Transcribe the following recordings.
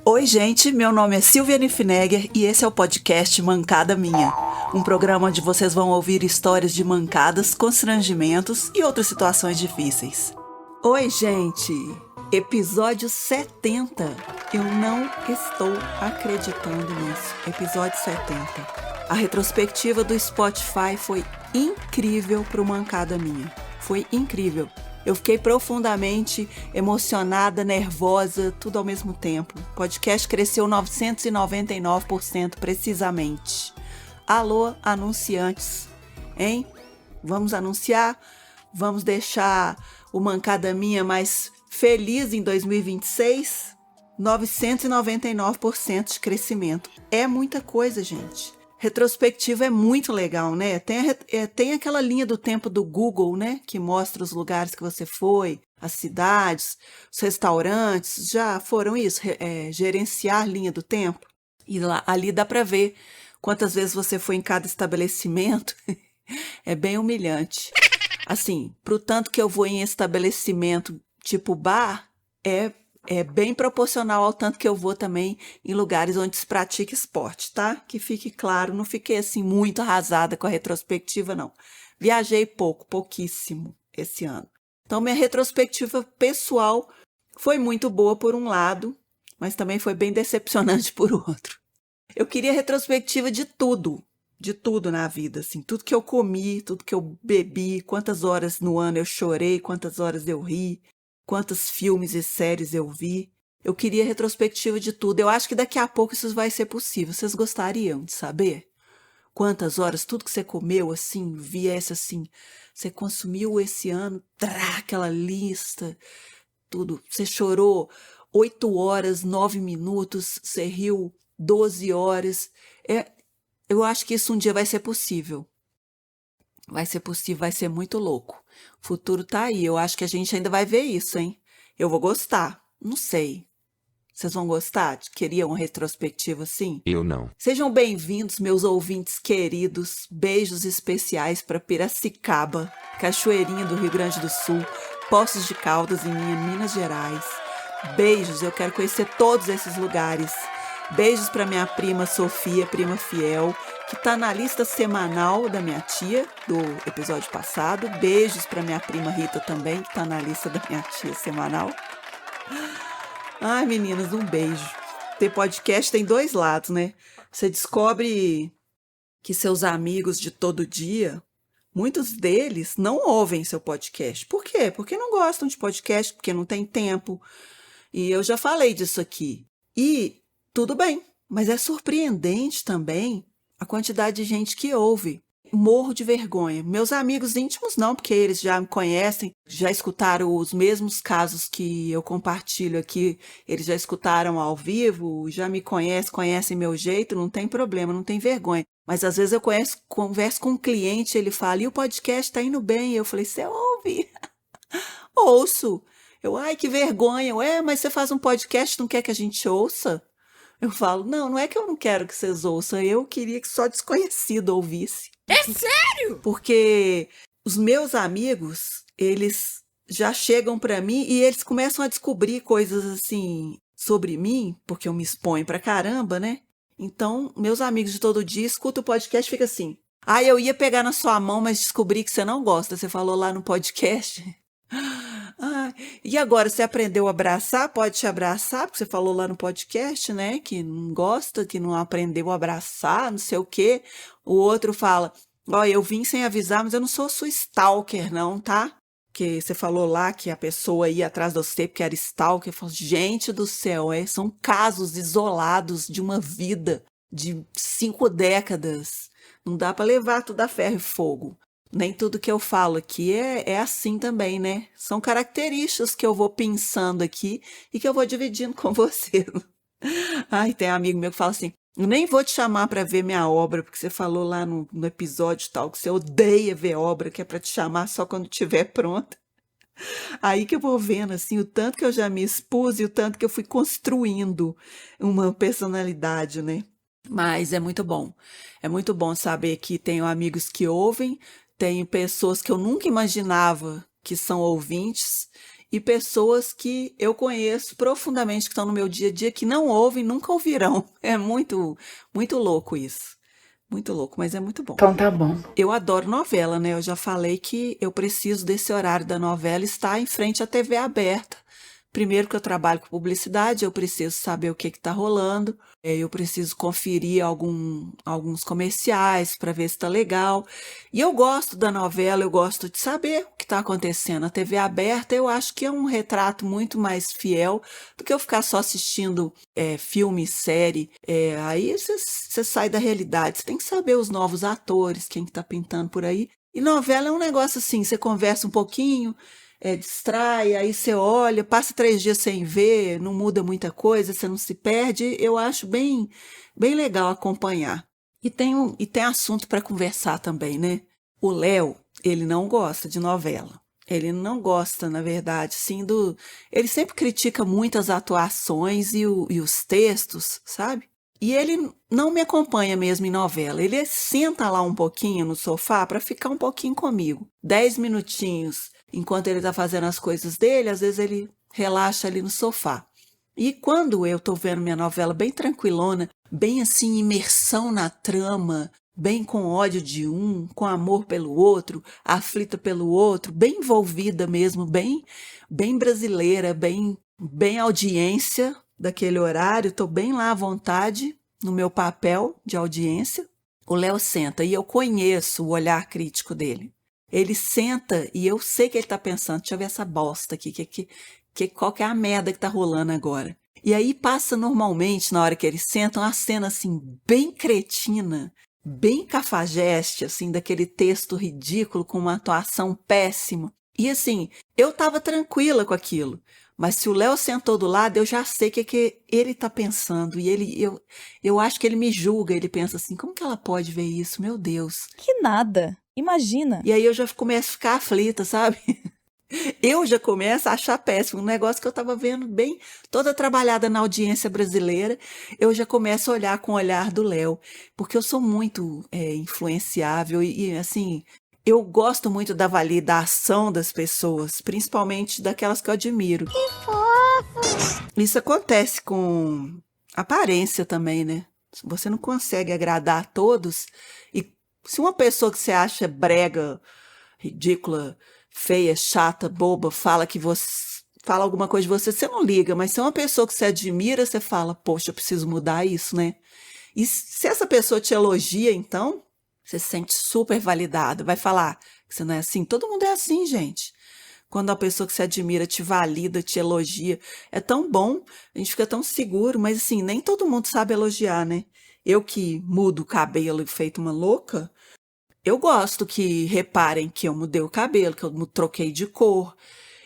Oi, gente, meu nome é Silviane Finegger e esse é o podcast Mancada Minha, um programa onde vocês vão ouvir histórias de mancadas, constrangimentos e outras situações difíceis. Oi, gente, episódio 70. Eu não estou acreditando nisso. Episódio 70. A retrospectiva do Spotify foi incrível pro Mancada Minha. Foi incrível. Eu fiquei profundamente emocionada, nervosa, tudo ao mesmo tempo. O podcast cresceu 999% precisamente. Alô, anunciantes, hein? Vamos anunciar? Vamos deixar o Mancada Minha mais feliz em 2026? 999% de crescimento. É muita coisa, gente. Retrospectiva é muito legal, né? Tem aquela linha do tempo do Google, né? Que mostra os lugares que você foi, as cidades, os restaurantes. Já foram isso? Gerenciar linha do tempo. E ali dá para ver quantas vezes você foi em cada estabelecimento. É bem humilhante. Assim, pro tanto que eu vou em estabelecimento tipo bar, é bem proporcional ao tanto que eu vou também em lugares onde se pratica esporte, tá? Que fique claro, não fiquei assim muito arrasada com a retrospectiva, não. Viajei pouquíssimo esse ano. Então, minha retrospectiva pessoal foi muito boa por um lado, mas também foi bem decepcionante por outro. Eu queria retrospectiva de tudo na vida, assim, tudo que eu comi, tudo que eu bebi, quantas horas no ano eu chorei, quantas horas eu ri, quantos filmes e séries eu vi. Eu queria retrospectiva de tudo. Eu acho que daqui a pouco isso vai ser possível. Vocês gostariam de saber? Quantas horas, tudo que você comeu, assim, viesse assim, você consumiu esse ano, aquela lista, tudo. Você chorou 8 horas, 9 minutos, você riu 12 horas. Eu acho que isso um dia vai ser possível. Vai ser possível, vai ser muito louco. O futuro tá aí, eu acho que a gente ainda vai ver isso, hein? Eu vou gostar, não sei. Vocês vão gostar? Queriam uma retrospectiva assim? Eu não. Sejam bem-vindos, meus ouvintes queridos. Beijos especiais para Piracicaba, Cachoeirinha do Rio Grande do Sul, Poços de Caldas em Minas Gerais. Beijos, eu quero conhecer todos esses lugares. Beijos para minha prima Sofia, prima fiel, que está na lista semanal da minha tia, do episódio passado. Beijos para minha prima Rita também, que está na lista da minha tia semanal. Ai, meninas, um beijo. Ter podcast tem dois lados, né? Você descobre que seus amigos de todo dia, muitos deles não ouvem seu podcast. Por quê? Porque não gostam de podcast, porque não tem tempo. E eu já falei disso aqui. E tudo bem, mas é surpreendente também a quantidade de gente que ouve. Morro de vergonha. Meus amigos íntimos não, porque eles já me conhecem, já escutaram os mesmos casos que eu compartilho aqui, eles já escutaram ao vivo, já me conhecem meu jeito, não tem problema, não tem vergonha. Mas às vezes eu converso com um cliente, ele fala, e o podcast tá indo bem? E eu falei, você ouve? Ouço. Ai, que vergonha. Mas você faz um podcast, não quer que a gente ouça? Eu falo, não é que eu não quero que vocês ouçam, eu queria que só desconhecido ouvisse. É sério? Porque os meus amigos, eles já chegam pra mim e eles começam a descobrir coisas assim sobre mim, porque eu me exponho pra caramba, né? Então, meus amigos de todo dia escutam o podcast e ficam assim, eu ia pegar na sua mão, mas descobri que você não gosta, você falou lá no podcast. E agora, você aprendeu a abraçar? Pode te abraçar, porque você falou lá no podcast, né? Que não gosta, que não aprendeu a abraçar, não sei o quê. O outro fala, eu vim sem avisar, mas eu não sou sua stalker, não, tá? Porque você falou lá que a pessoa ia atrás de você porque era stalker. Eu falo, gente do céu, são casos isolados de uma vida de 5 décadas. Não dá para levar tudo a ferro e fogo. Nem tudo que eu falo aqui é assim também, né? São características que eu vou pensando aqui e que eu vou dividindo com você. Tem amigo meu que fala assim, eu nem vou te chamar para ver minha obra, porque você falou lá no episódio tal que você odeia ver obra, que é para te chamar só quando estiver pronta. Aí que eu vou vendo, assim, o tanto que eu já me expus e o tanto que eu fui construindo uma personalidade, né? Mas é muito bom. É muito bom saber que tenho amigos que ouvem, tenho pessoas que eu nunca imaginava que são ouvintes e pessoas que eu conheço profundamente que estão no meu dia a dia que não ouvem, nunca ouvirão. É muito, muito louco isso. Muito louco, mas é muito bom. Então tá bom. Eu adoro novela, né? Eu já falei que eu preciso desse horário da novela estar em frente à TV aberta. Primeiro que eu trabalho com publicidade, eu preciso saber o que está rolando, eu preciso conferir alguns comerciais para ver se está legal. E eu gosto da novela, eu gosto de saber o que está acontecendo. A TV aberta eu acho que é um retrato muito mais fiel do que eu ficar só assistindo filme, série. Aí você sai da realidade, você tem que saber os novos atores, quem está pintando por aí. E novela é um negócio assim, você conversa um pouquinho, distrai, aí você olha, passa 3 dias sem ver, não muda muita coisa, você não se perde. Eu acho bem, bem legal acompanhar. E tem assunto para conversar também, né? O Léo, ele não gosta de novela. Ele não gosta, na verdade, sim, do. Ele sempre critica muito as atuações e os textos, sabe? E ele não me acompanha mesmo em novela. Ele senta lá um pouquinho no sofá para ficar um pouquinho comigo. 10 minutinhos, enquanto ele está fazendo as coisas dele, às vezes ele relaxa ali no sofá. E quando eu tô vendo minha novela bem tranquilona, bem assim, imersão na trama, bem com ódio de um, com amor pelo outro, aflita pelo outro, bem envolvida mesmo, bem, bem brasileira, bem audiência daquele horário, tô bem lá à vontade no meu papel de audiência. O Léo senta e eu conheço o olhar crítico dele. Ele senta e eu sei que ele tá pensando, deixa eu ver essa bosta aqui, qual que é a merda que tá rolando agora. E aí passa normalmente, na hora que eles sentam, uma cena assim, bem cretina, bem cafajeste, assim, daquele texto ridículo, com uma atuação péssima. E assim, eu tava tranquila com aquilo. Mas se o Léo sentou do lado, eu já sei o que ele tá pensando. E eu acho que ele me julga, ele pensa assim, como que ela pode ver isso? Meu Deus. Que nada. Imagina. E aí eu já começo a ficar aflita, sabe? Eu já começo a achar péssimo. Um negócio que eu estava vendo bem, toda trabalhada na audiência brasileira, eu já começo a olhar com o olhar do Léo, porque eu sou muito influenciável assim, eu gosto muito da validação das pessoas, principalmente daquelas que eu admiro. Que fofo! Isso acontece com aparência também, né? Você não consegue agradar a todos, e se uma pessoa que você acha brega, ridícula, feia, chata, boba, fala alguma coisa de você, você não liga, mas se é uma pessoa que você admira, você fala, poxa, eu preciso mudar isso, né? E se essa pessoa te elogia, então, você se sente super validado, vai falar que você não é assim. Todo mundo é assim, gente. Quando a pessoa que você admira te valida, te elogia, é tão bom, a gente fica tão seguro, mas assim, nem todo mundo sabe elogiar, né? Eu que mudo o cabelo feito uma louca, eu gosto que reparem que eu mudei o cabelo, que eu troquei de cor.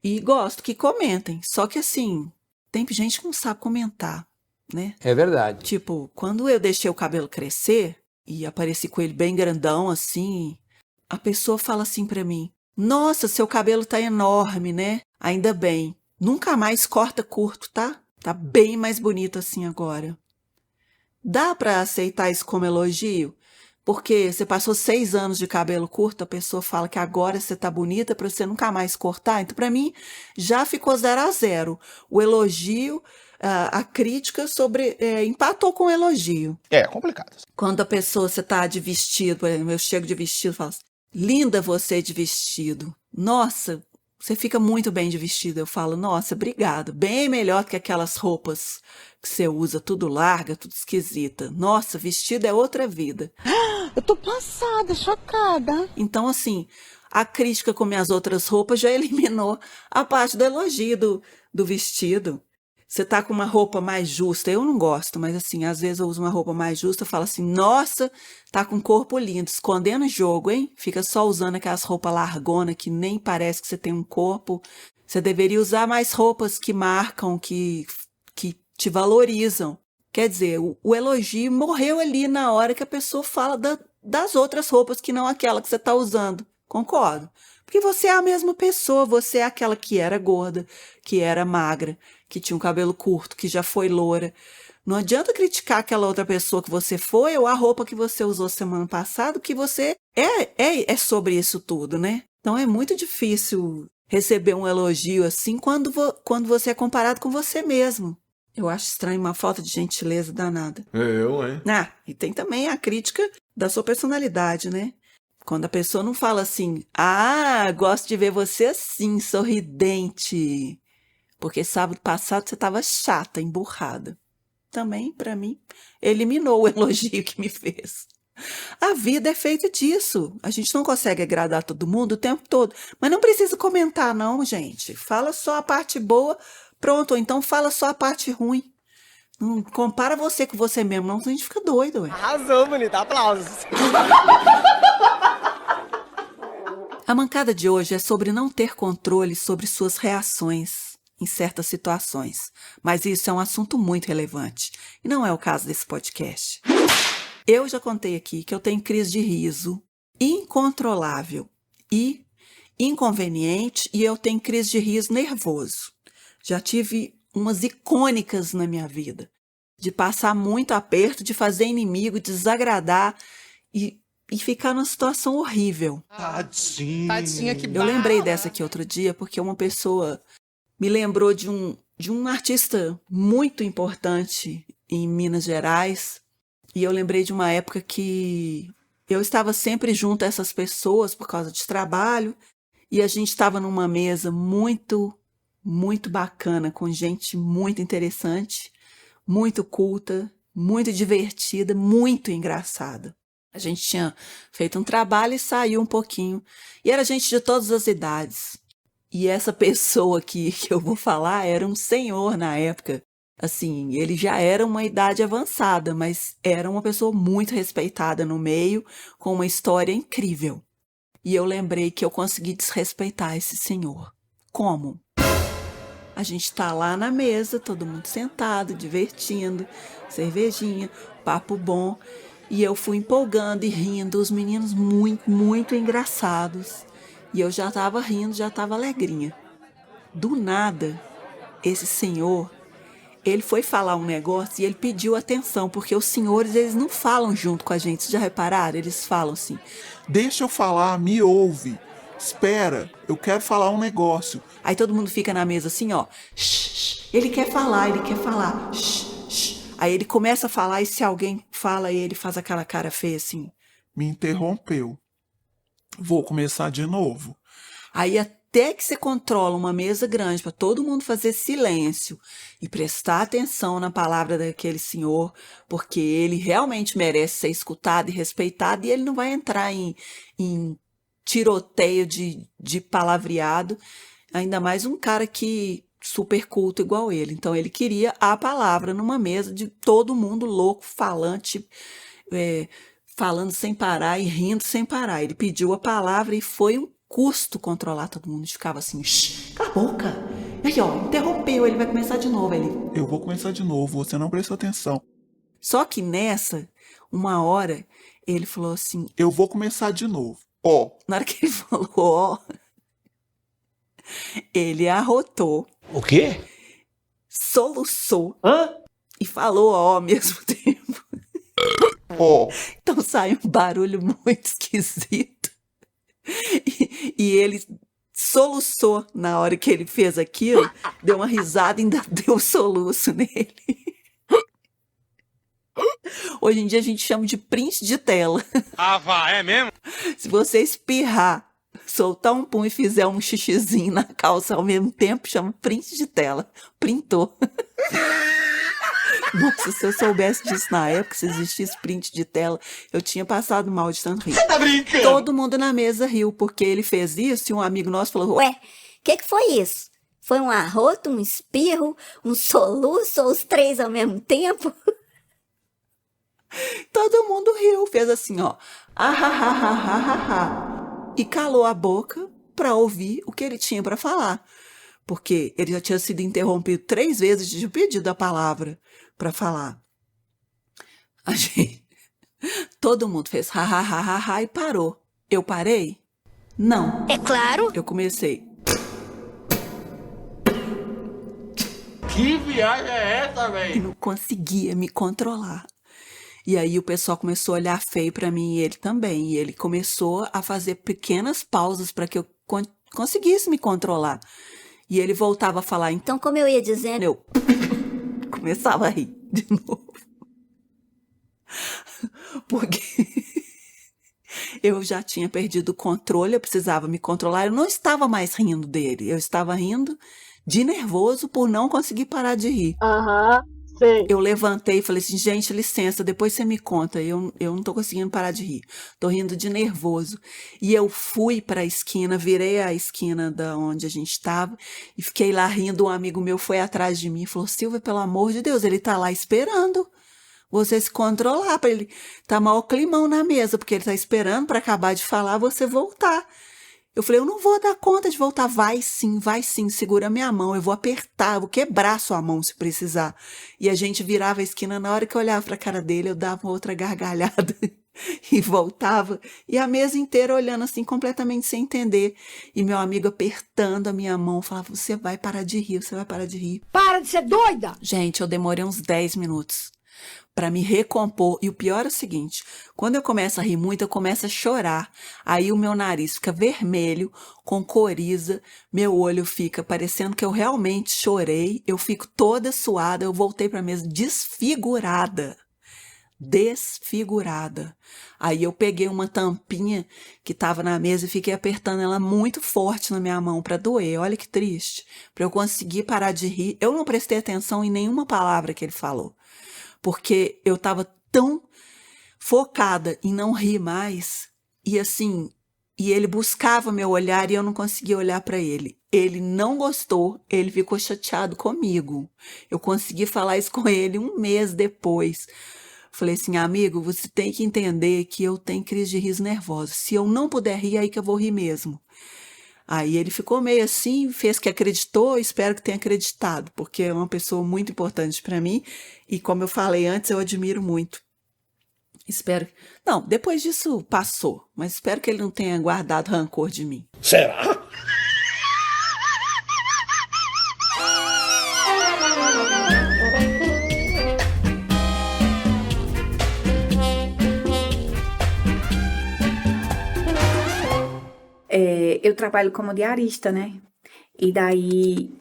E gosto que comentem. Só que assim, tem gente que não sabe comentar, né? É verdade. Tipo, quando eu deixei o cabelo crescer e apareci com ele bem grandão assim, a pessoa fala assim pra mim: Nossa, seu cabelo tá enorme, né? Ainda bem. Nunca mais corta curto, tá? Tá bem mais bonito assim agora. Dá pra aceitar isso como elogio? Porque você passou 6 anos de cabelo curto, a pessoa fala que agora você tá bonita para você nunca mais cortar. Então, para mim, já ficou 0-0. O elogio, a crítica empatou com o elogio. É complicado. Quando a pessoa, você tá de vestido, por exemplo, eu chego de vestido e falo assim, linda você de vestido. Nossa, você fica muito bem de vestido. Eu falo, nossa, obrigado. Bem melhor que aquelas roupas que você usa, tudo larga, tudo esquisita. Nossa, vestido é outra vida. Eu tô passada, chocada. Então, assim, a crítica com minhas outras roupas já eliminou a parte do elogio do vestido. Você tá com uma roupa mais justa, eu não gosto, mas assim, às vezes eu uso uma roupa mais justa, eu falo assim, nossa, tá com corpo lindo, escondendo o jogo, hein? Fica só usando aquelas roupas largona que nem parece que você tem um corpo. Você deveria usar mais roupas que marcam, que te valorizam. Quer dizer, o elogio morreu ali na hora que a pessoa fala das outras roupas que não aquela que você está usando. Concordo. Porque você é a mesma pessoa, você é aquela que era gorda, que era magra, que tinha um cabelo curto, que já foi loura. Não adianta criticar aquela outra pessoa que você foi ou a roupa que você usou semana passada, que você é sobre isso tudo, né? Então é muito difícil receber um elogio assim quando você é comparado com você mesmo. Eu acho estranho, uma falta de gentileza danada. Hein? Ah, e tem também a crítica da sua personalidade, né? Quando a pessoa não fala assim, gosto de ver você assim, sorridente, porque sábado passado você estava chata, emburrada. Também, para mim, eliminou o elogio que me fez. A vida é feita disso. A gente não consegue agradar todo mundo o tempo todo. Mas não precisa comentar, não, gente. Fala só a parte boa, pronto. Ou então fala só a parte ruim. Não compara você com você mesmo, não, senão a gente fica doido. Ué. Arrasou, bonita. Aplausos. A mancada de hoje é sobre não ter controle sobre suas reações em certas situações. Mas isso é um assunto muito relevante. E não é o caso desse podcast. Eu já contei aqui que eu tenho crise de riso incontrolável e inconveniente, e eu tenho crise de riso nervoso. Já tive umas icônicas na minha vida, de passar muito aperto, de fazer inimigo, desagradar e ficar numa situação horrível. Tadinha, que Eu lembrei dessa aqui outro dia porque uma pessoa me lembrou de um artista muito importante em Minas Gerais, e eu lembrei de uma época que eu estava sempre junto a essas pessoas por causa de trabalho, e a gente estava numa mesa muito, muito bacana, com gente muito interessante, muito culta, muito divertida, muito engraçada. A gente tinha feito um trabalho e saiu um pouquinho, e era gente de todas as idades. E essa pessoa que eu vou falar era um senhor na época. Assim, ele já era uma idade avançada, mas era uma pessoa muito respeitada no meio, com uma história incrível. E eu lembrei que eu consegui desrespeitar esse senhor. Como? A gente tá lá na mesa, todo mundo sentado, divertindo, cervejinha, papo bom. E eu fui empolgando e rindo, os meninos muito, muito engraçados. E eu já tava rindo, já tava alegrinha. Do nada, esse senhor, ele foi falar um negócio e ele pediu atenção, porque os senhores, eles não falam junto com a gente, vocês já repararam? Eles falam assim, Deixa eu falar, me ouve. Espera, eu quero falar um negócio. aí todo mundo fica na mesa assim, ó. Shh, ele quer falar, shh, shh. Aí ele começa a falar e se alguém fala, ele faz aquela cara feia assim. Me interrompeu. Vou começar de novo. Aí até que você controla uma mesa grande para todo mundo fazer silêncio e prestar atenção na palavra daquele senhor, porque ele realmente merece ser escutado e respeitado, e ele não vai entrar em tiroteio de palavreado, ainda mais um cara que super culto igual ele. Então ele queria a palavra numa mesa de todo mundo louco, falante, falando sem parar e rindo sem parar. Ele pediu a palavra e foi um custo controlar todo mundo. Ficava assim, shh, cala a boca. Aí, ó, interrompeu, ele vai começar de novo. Eu vou começar de novo, você não prestou atenção. Só que nessa, uma hora, ele falou assim, Eu vou começar de novo. Ó, na hora que ele falou, ó, ele arrotou, O quê? soluçou e falou ó ao mesmo tempo. ó. Então sai um barulho muito esquisito. E ele soluçou na hora que ele fez aquilo, deu uma risada e ainda deu um soluço nele. Hoje em dia a gente chama de print de tela. É mesmo? Se você espirrar, soltar um pum e fizer um xixizinho na calça ao mesmo tempo, chama print de tela. Printou. Nossa, se eu soubesse disso na época, se existisse print de tela, eu tinha passado mal de tanto rir. Tá brincando? Todo mundo na mesa riu, porque ele fez isso e um amigo nosso falou, Ué, o que foi isso? Foi um arroto, um espirro, um soluço ou os três ao mesmo tempo? todo mundo riu, fez assim, ó, e calou a boca para ouvir o que ele tinha para falar, porque ele já tinha sido interrompido 3 vezes de pedido a palavra para falar. A gente, todo mundo fez e parou. Eu parei? Não. É claro. Eu comecei. Que viagem é essa, E velho? não conseguia me controlar. E aí o pessoal começou a olhar feio pra mim e ele também. E ele começou a fazer pequenas pausas para que eu conseguisse me controlar. E ele voltava a falar, então Então, como eu ia dizendo, eu começava a rir de novo. Porque eu já tinha perdido o controle, eu precisava me controlar. Eu não estava mais rindo dele, eu estava rindo de nervoso por não conseguir parar de rir. Aham, sei. Eu levantei e falei assim, gente, licença, depois você me conta, eu não tô conseguindo parar de rir. Tô rindo de nervoso. E eu fui para a esquina, virei a esquina da onde a gente estava e fiquei lá rindo. Um amigo meu foi atrás de mim e falou, Silvia, pelo amor de Deus, ele tá lá esperando você se controlar, para ele tá maior climão na mesa, porque ele tá esperando para acabar de falar você voltar. Eu falei, eu não vou dar conta de voltar. Vai sim, segura minha mão, eu vou apertar, eu vou quebrar sua mão se precisar. E a gente virava a esquina, na hora que eu olhava pra cara dele, eu dava outra gargalhada e voltava. E a mesa inteira olhando assim, completamente sem entender. E meu amigo apertando a minha mão, falava, você vai parar de rir, você vai parar de rir. Para de ser doida! Gente, eu demorei uns 10 minutos para me recompor. E o pior é o seguinte, quando eu começo a rir muito, eu começo a chorar. Aí o meu nariz fica vermelho, com coriza, meu olho fica parecendo que eu realmente chorei, eu fico toda suada, eu voltei para a mesa desfigurada. Aí eu peguei uma tampinha que estava na mesa e fiquei apertando ela muito forte na minha mão para doer. Olha que triste. Para eu conseguir parar de rir, eu não prestei atenção em nenhuma palavra que ele falou. Porque eu estava tão focada em não rir mais, e assim, e ele buscava meu olhar e eu não conseguia olhar para ele. Ele não gostou, ele ficou chateado comigo. Eu consegui falar isso com ele um mês depois. Falei assim, amigo, você tem que entender que eu tenho crise de riso nervosa. Se eu não puder rir, é aí que eu vou rir mesmo. Aí ele ficou meio assim, fez que acreditou, espero que tenha acreditado, porque é uma pessoa muito importante para mim e, como eu falei antes, eu admiro muito. Espero. Não, depois disso passou, mas espero que ele não tenha guardado rancor de mim. Será? Eu trabalho como diarista, né? E daí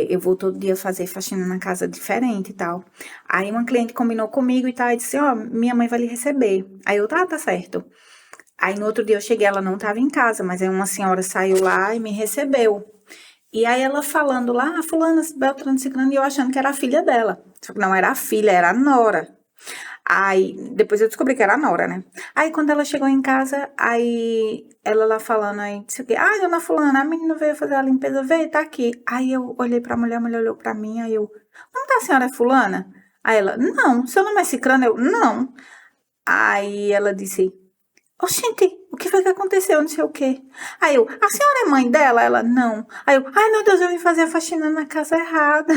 eu vou todo dia fazer faxina na casa diferente e tal. Aí uma cliente combinou comigo e tal, e disse, ó, minha mãe vai lhe receber. Aí eu, tá certo. Aí no outro dia eu cheguei, ela não estava em casa, mas aí uma senhora saiu lá e me recebeu. E aí ela falando lá, fulana, beltrano, ciclano, e eu achando que era a filha dela. Só que não era a filha, era a nora. Aí, depois eu descobri que era a nora, né? Aí, quando ela chegou em casa, aí ela lá falando aí, disse o quê? Ah, dona fulana, a menina veio fazer a limpeza, veio, tá aqui. Aí eu olhei pra mulher, a mulher olhou pra mim, aí eu, o nome da senhora é fulana? Aí ela, não, seu nome é ciclano? Eu, não. Aí ela disse, oxente, o que foi que aconteceu? Não sei o quê. Aí eu, a senhora é mãe dela? Ela, não. Aí eu, ai meu Deus, eu vim fazer a faxina na casa errada.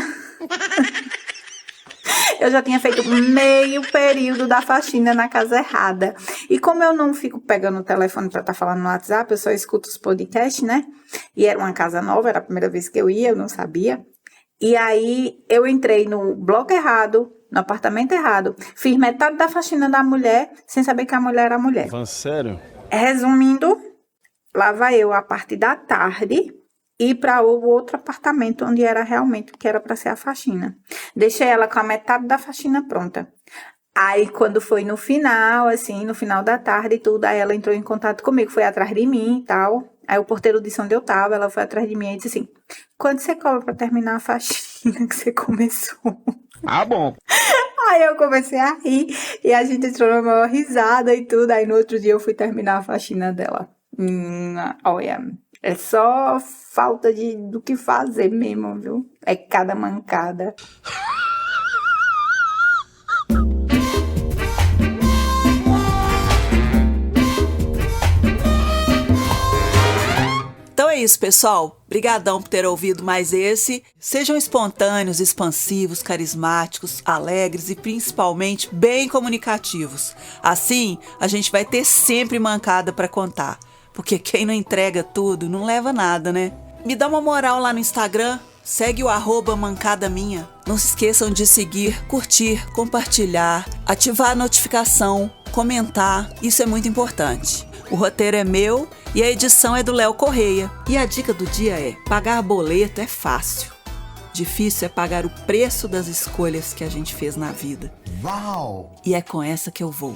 Eu já tinha feito meio período da faxina na casa errada. E como eu não fico pegando o telefone pra estar falando no WhatsApp, eu só escuto os podcasts, né? E era uma casa nova, era a primeira vez que eu ia, eu não sabia. E aí eu entrei no bloco errado, no apartamento errado. Fiz metade da faxina da mulher, sem saber que a mulher era a mulher. Falando sério? Resumindo, lá vai eu a partir da tarde ir para o outro apartamento onde era realmente que era para ser a faxina. Deixei ela com a metade da faxina pronta. Aí quando foi no final, assim, no final da tarde e tudo, aí ela entrou em contato comigo, foi atrás de mim e tal. Aí o porteiro disse onde eu tava, ela foi atrás de mim e disse assim, quanto você cobra para terminar a faxina que você começou? Ah, bom. Aí eu comecei a rir e a gente entrou numa maior risada e tudo. Aí no outro dia eu fui terminar a faxina dela. Olha, é só falta do que fazer mesmo, viu? É cada mancada. Então é isso, pessoal. Brigadão por ter ouvido mais esse. Sejam espontâneos, expansivos, carismáticos, alegres e principalmente bem comunicativos. Assim, a gente vai ter sempre mancada para contar. Porque quem não entrega tudo não leva nada, né? Me dá uma moral lá no Instagram, segue o @mancadaminha. Não se esqueçam de seguir, curtir, compartilhar, ativar a notificação, comentar. Isso é muito importante. O roteiro é meu e a edição é do Léo Correia. E a dica do dia é: pagar boleto é fácil. Difícil é pagar o preço das escolhas que a gente fez na vida. Uau! E é com essa que eu vou.